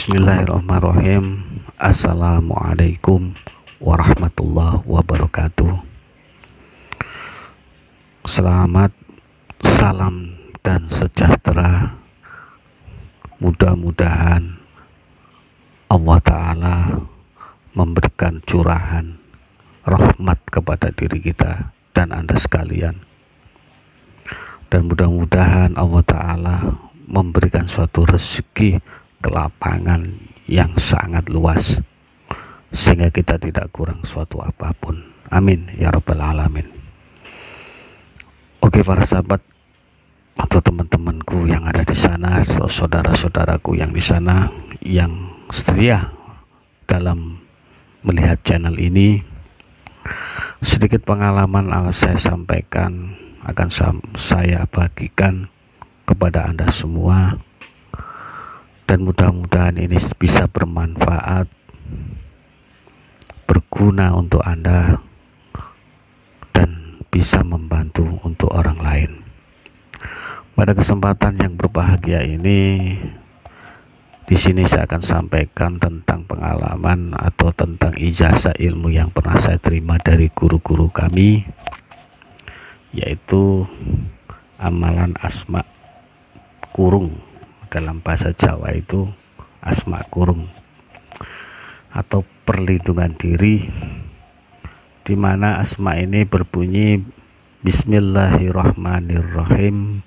Bismillahirrahmanirrahim. Assalamualaikum warahmatullahi wabarakatuh. Selamat, salam dan sejahtera. Mudah-mudahan Allah Ta'ala memberikan curahan rahmat kepada diri kita dan Anda sekalian. Dan mudah-mudahan Allah Ta'ala memberikan suatu rezeki kelapangan yang sangat luas sehingga kita tidak kurang suatu apapun. Amin ya rabbal alamin. Oke para sahabat atau teman-temanku yang ada di sana, saudara-saudaraku yang di sana yang setia dalam melihat channel ini, sedikit pengalaman akan saya sampaikan, akan saya bagikan kepada Anda semua, dan mudah-mudahan ini bisa bermanfaat, berguna untuk Anda, dan bisa membantu untuk orang lain. Pada kesempatan yang berbahagia ini, di sini saya akan sampaikan tentang pengalaman atau tentang ijazah ilmu yang pernah saya terima dari guru-guru kami, yaitu amalan asma kurung. Dalam bahasa Jawa itu asma kurung atau perlindungan diri, di mana asma ini berbunyi Bismillahirrahmanirrahim.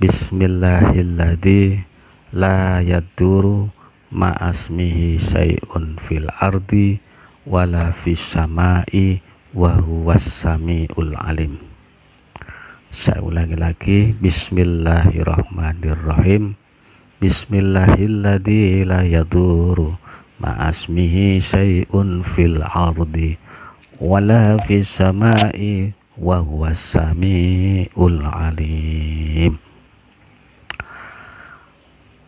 Bismillahilladzi la yaduru ma'asmihi say'un fil ardi wala fis samai wa huwas samiul alim. Saya ulangi lagi, Bismillahirrahmanirrahim. Bismillahilladzi la yaduru ma'asmihi syai'un fil ardi wala fis samai wa huwas samiul alim.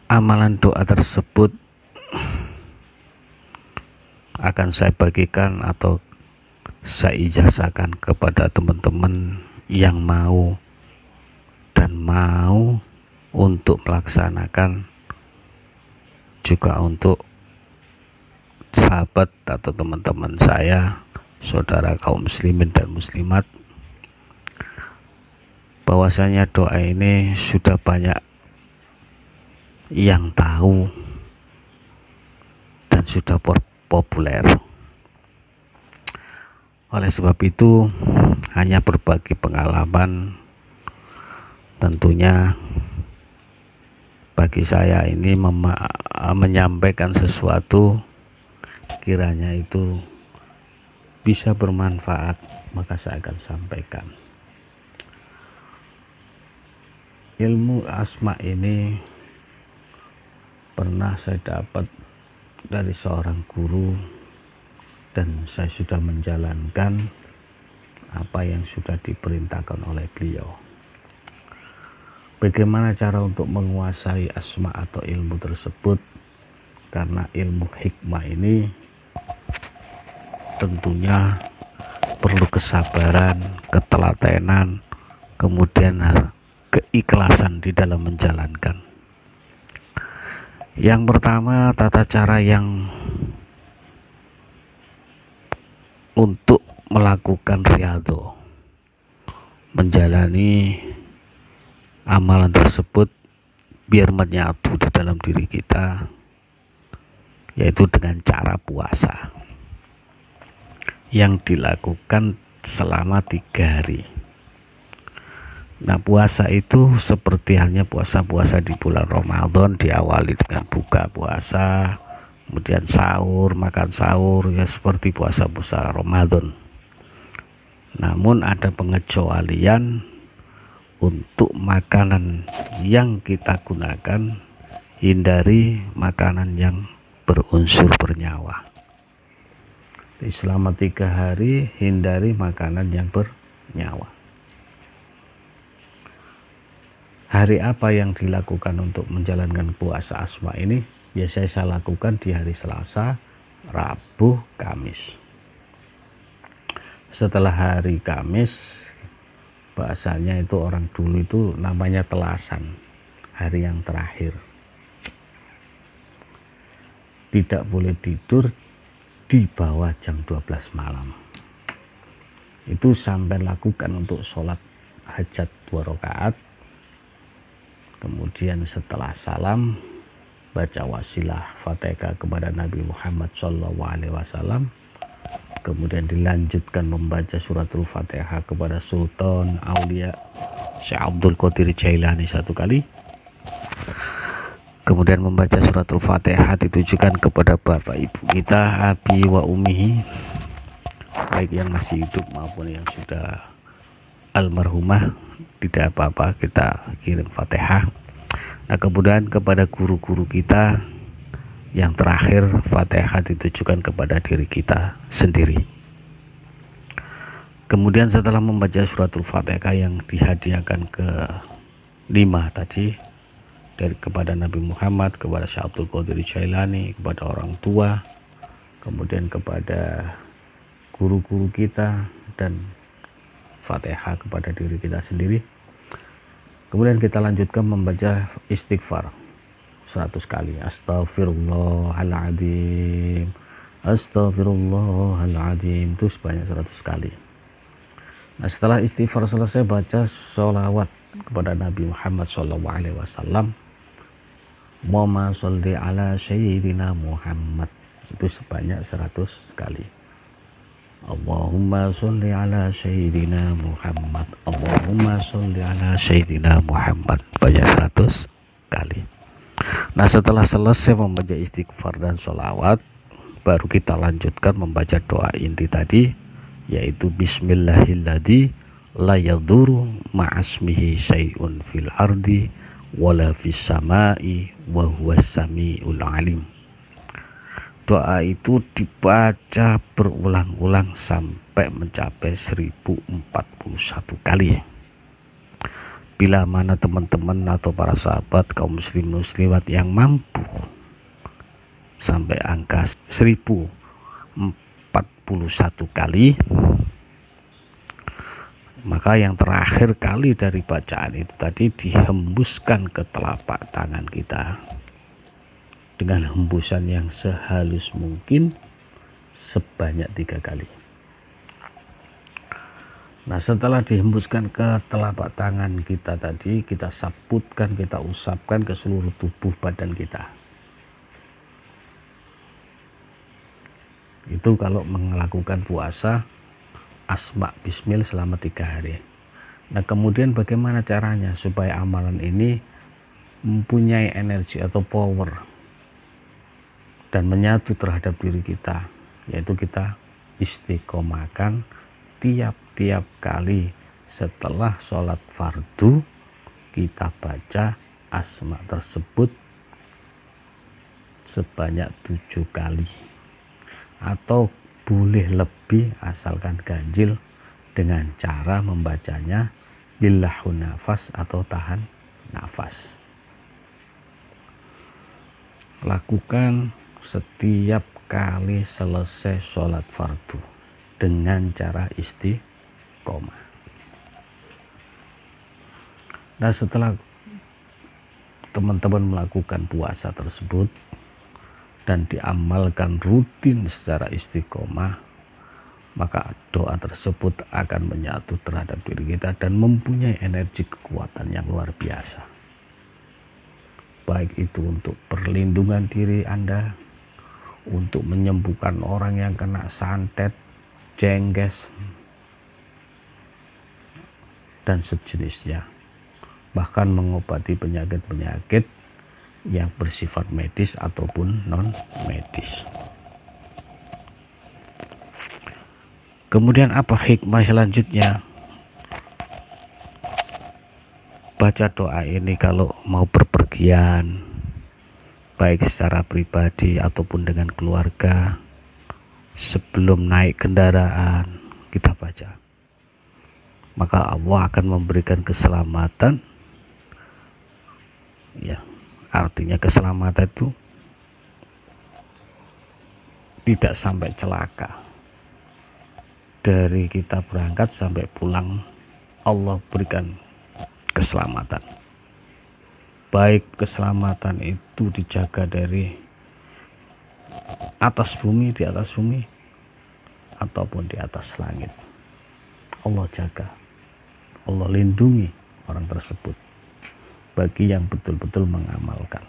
Amalan doa tersebut akan saya bagikan atau saya ijazahkan kepada teman-teman yang mau untuk melaksanakan, juga untuk sahabat atau teman-teman saya, saudara kaum muslimin dan muslimat, bahwasanya doa ini sudah banyak yang tahu dan sudah populer. Oleh sebab itu, hanya berbagi pengalaman, tentunya bagi saya ini menyampaikan sesuatu, kiranya itu bisa bermanfaat, maka saya akan sampaikan. Ilmu asma ini pernah saya dapat dari seorang guru, dan saya sudah menjalankan apa yang sudah diperintahkan oleh beliau. Bagaimana cara untuk menguasai asma atau ilmu tersebut? Karena ilmu hikmah ini tentunya perlu kesabaran, ketelatenan, kemudian keikhlasan di dalam menjalankan. Yang pertama, tata cara yang untuk melakukan riyadhah, menjalani amalan tersebut biar menyatu di dalam diri kita, yaitu dengan cara puasa yang dilakukan selama 3 hari. Nah, puasa itu seperti halnya puasa-puasa di bulan Ramadan, diawali dengan buka puasa, kemudian sahur, makan sahur, ya seperti puasa-puasa Ramadan. Namun ada pengecualian untuk makanan yang kita gunakan, hindari makanan yang berunsur bernyawa. Jadi selama 3 hari hindari makanan yang bernyawa. Hari apa yang dilakukan untuk menjalankan puasa asma ini? Biasanya saya lakukan di hari Selasa, Rabu, Kamis. Setelah hari Kamis, bahasanya itu orang dulu itu namanya telasan, hari yang terakhir. tidak boleh tidur di bawah jam 12 malam. Itu sampai lakukan untuk sholat hajat 2 rakaat. Kemudian setelah salam baca wasilah Fatihah kepada Nabi Muhammad SAW. Kemudian dilanjutkan membaca suratul Fatihah kepada Sultan Aulia Syekh Abdul Qadir Jailani 1 kali. Kemudian membaca suratul Fatihah ditujukan kepada bapak ibu kita, abi wa umihi, baik yang masih hidup maupun yang sudah almarhumah. Tidak apa-apa, kita kirim Fatihah. Nah, kemudian kepada guru-guru kita, yang terakhir Fatihah ditujukan kepada diri kita sendiri. Kemudian setelah membaca suratul Fatihah yang dihadiahkan ke 5 tadi, dari kepada Nabi Muhammad, kepada Syekh Abdul Qadir Jailani, kepada orang tua, kemudian kepada guru-guru kita, dan Fatihah kepada diri kita sendiri. Kemudian kita lanjutkan membaca istighfar 100 kali. Astaghfirullahaladzim, astaghfirullahaladzim, itu sebanyak 100 kali. Nah, setelah istighfar selesai, baca sholawat kepada Nabi Muhammad SAW. Allahumma sholli ala sayyidina Muhammad, itu sebanyak 100 kali. Allahumma sholli ala sayyidina Muhammad, Allahumma sholli ala sayyidina Muhammad, banyak 100 kali. Nah, setelah selesai membaca istighfar dan sholawat, baru kita lanjutkan membaca doa inti tadi, yaitu bismillahilladzi la yadurru ma'asmihi syai'un fil ardi wala fis samai wa huwas samiul alim. Doa itu dibaca berulang-ulang sampai mencapai 1041 kali. Bila mana teman-teman atau para sahabat kaum muslim muslimat yang mampu sampai angka 1041 kali, maka yang terakhir kali dari bacaan itu tadi dihembuskan ke telapak tangan kita dengan hembusan yang sehalus mungkin sebanyak 3 kali. Nah, setelah dihembuskan ke telapak tangan kita tadi, kita saputkan, kita usapkan ke seluruh tubuh badan kita. Itu kalau melakukan puasa asma bismil selama 3 hari. Nah, kemudian bagaimana caranya supaya amalan ini mempunyai energi atau power dan menyatu terhadap diri kita, yaitu kita istiqomahkan tiap-tiap kali setelah sholat fardu kita baca asma tersebut sebanyak 7 kali, atau boleh lebih asalkan ganjil dengan cara membacanya billahun nafas atau tahan nafas. Lakukan setiap kali selesai sholat fardu dengan cara istiqomah. Nah, setelah teman-teman melakukan puasa tersebut dan diamalkan rutin secara istiqomah, maka doa tersebut akan menyatu terhadap diri kita dan mempunyai energi kekuatan yang luar biasa. Baik itu untuk perlindungan diri Anda, untuk menyembuhkan orang yang kena santet, jengges, dan sejenisnya, bahkan mengobati penyakit-penyakit yang bersifat medis ataupun non medis. Kemudian apa hikmah selanjutnya? Baca doa ini kalau mau berpergian, baik secara pribadi ataupun dengan keluarga, sebelum naik kendaraan kita baca, maka Allah akan memberikan keselamatan. Ya, artinya keselamatan itu tidak sampai celaka. Dari kita berangkat sampai pulang, Allah berikan keselamatan. Baik keselamatan itu dijaga dari atas bumi, di atas bumi, ataupun di atas langit. Allah jaga, Allah lindungi orang tersebut bagi yang betul-betul mengamalkan.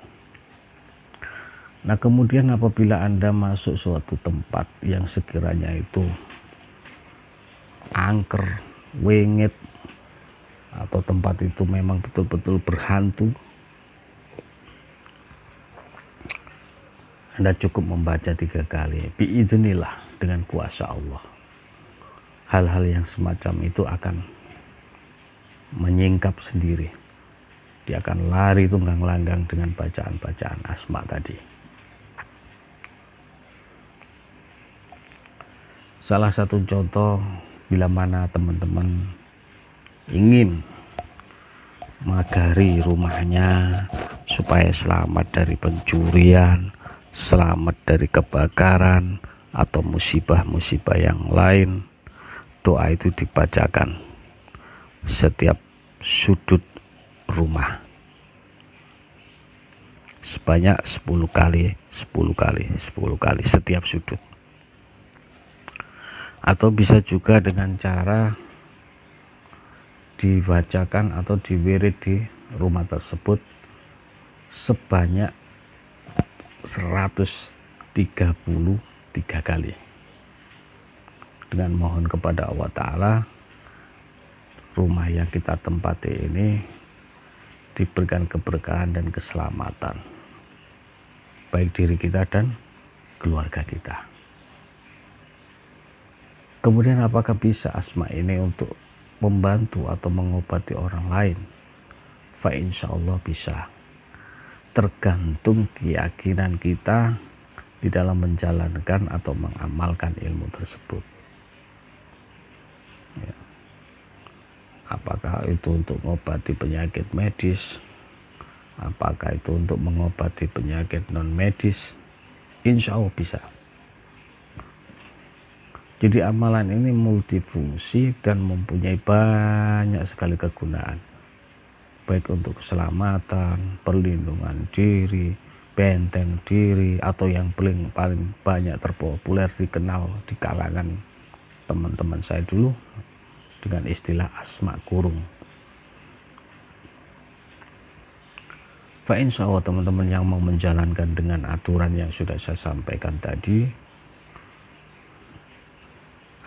Nah, kemudian apabila Anda masuk suatu tempat yang sekiranya itu angker, wengit, atau tempat itu memang betul-betul berhantu, Anda cukup membaca 3 kali, biidznillah, dengan kuasa Allah. Hal-hal yang semacam itu akan menyingkap sendiri. Dia akan lari tunggang langgang dengan bacaan-bacaan asma tadi. Salah satu contoh, bila mana teman-teman ingin magari rumahnya supaya selamat dari pencurian, selamat dari kebakaran atau musibah-musibah yang lain, doa itu dibacakan setiap sudut rumah sebanyak 10 kali setiap sudut. Atau bisa juga dengan cara dibacakan atau diwirid di rumah tersebut sebanyak 133 kali, dengan mohon kepada Allah Ta'ala rumah yang kita tempati ini diberikan keberkahan dan keselamatan, baik diri kita dan keluarga kita. Kemudian apakah bisa asma ini untuk membantu atau mengobati orang lain? Fa insya Allah bisa, tergantung keyakinan kita di dalam menjalankan atau mengamalkan ilmu tersebut. Ya. Apakah itu untuk mengobati penyakit medis, apakah itu untuk mengobati penyakit non medis, insya Allah bisa. Jadi amalan ini multifungsi dan mempunyai banyak sekali kegunaan, baik untuk keselamatan, perlindungan diri, benteng diri, atau yang paling banyak terpopuler dikenal di kalangan teman-teman saya dulu dengan istilah asma kurung. Fa insya Allah teman-teman yang mau menjalankan dengan aturan yang sudah saya sampaikan tadi,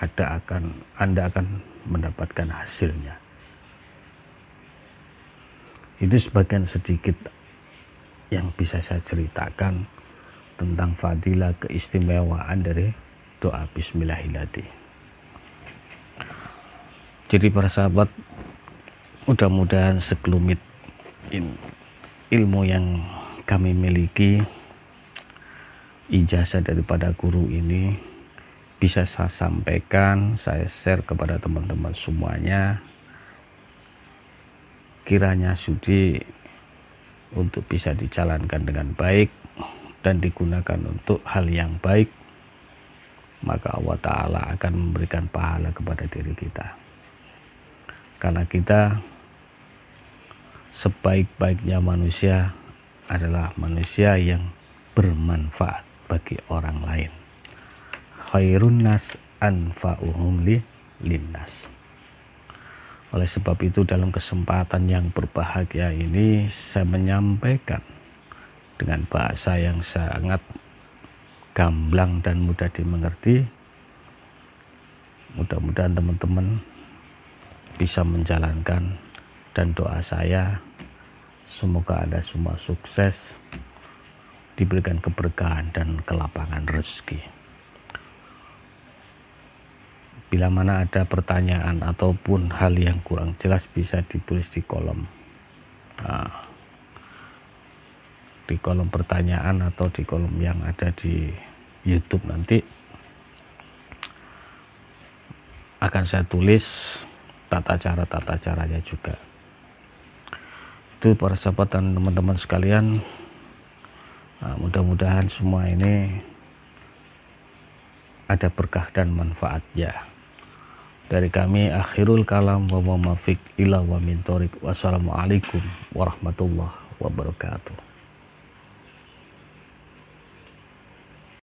Anda akan mendapatkan hasilnya. Itu sebagian sedikit yang bisa saya ceritakan tentang fadilah keistimewaan dari doa Bismillahirrahmanirrahim. Jadi para sahabat, mudah-mudahan sekelumit ilmu yang kami miliki, ijazah daripada guru ini bisa saya sampaikan, saya share kepada teman-teman semuanya. Kiranya sudi untuk bisa dijalankan dengan baik dan digunakan untuk hal yang baik, maka Allah Ta'ala akan memberikan pahala kepada diri kita. Karena kita sebaik-baiknya manusia adalah manusia yang bermanfaat bagi orang lain. Khairun nas anfa'uhum linnas. Oleh sebab itu dalam kesempatan yang berbahagia ini saya menyampaikan dengan bahasa yang sangat gamblang dan mudah dimengerti. Mudah-mudahan teman-teman bisa menjalankan, dan doa saya semoga Anda semua sukses, diberikan keberkahan dan kelapangan rezeki. Bila mana ada pertanyaan ataupun hal yang kurang jelas bisa ditulis di kolom pertanyaan atau di kolom yang ada di YouTube. Nanti akan saya tulis tata caranya juga. Itu para sahabat dan teman-teman sekalian, mudah-mudahan semua ini ada berkah dan manfaatnya. Dari kami akhirul kalam wa muwafiq ila wa min thoriq. Wassalamualaikum warahmatullahi wabarakatuh.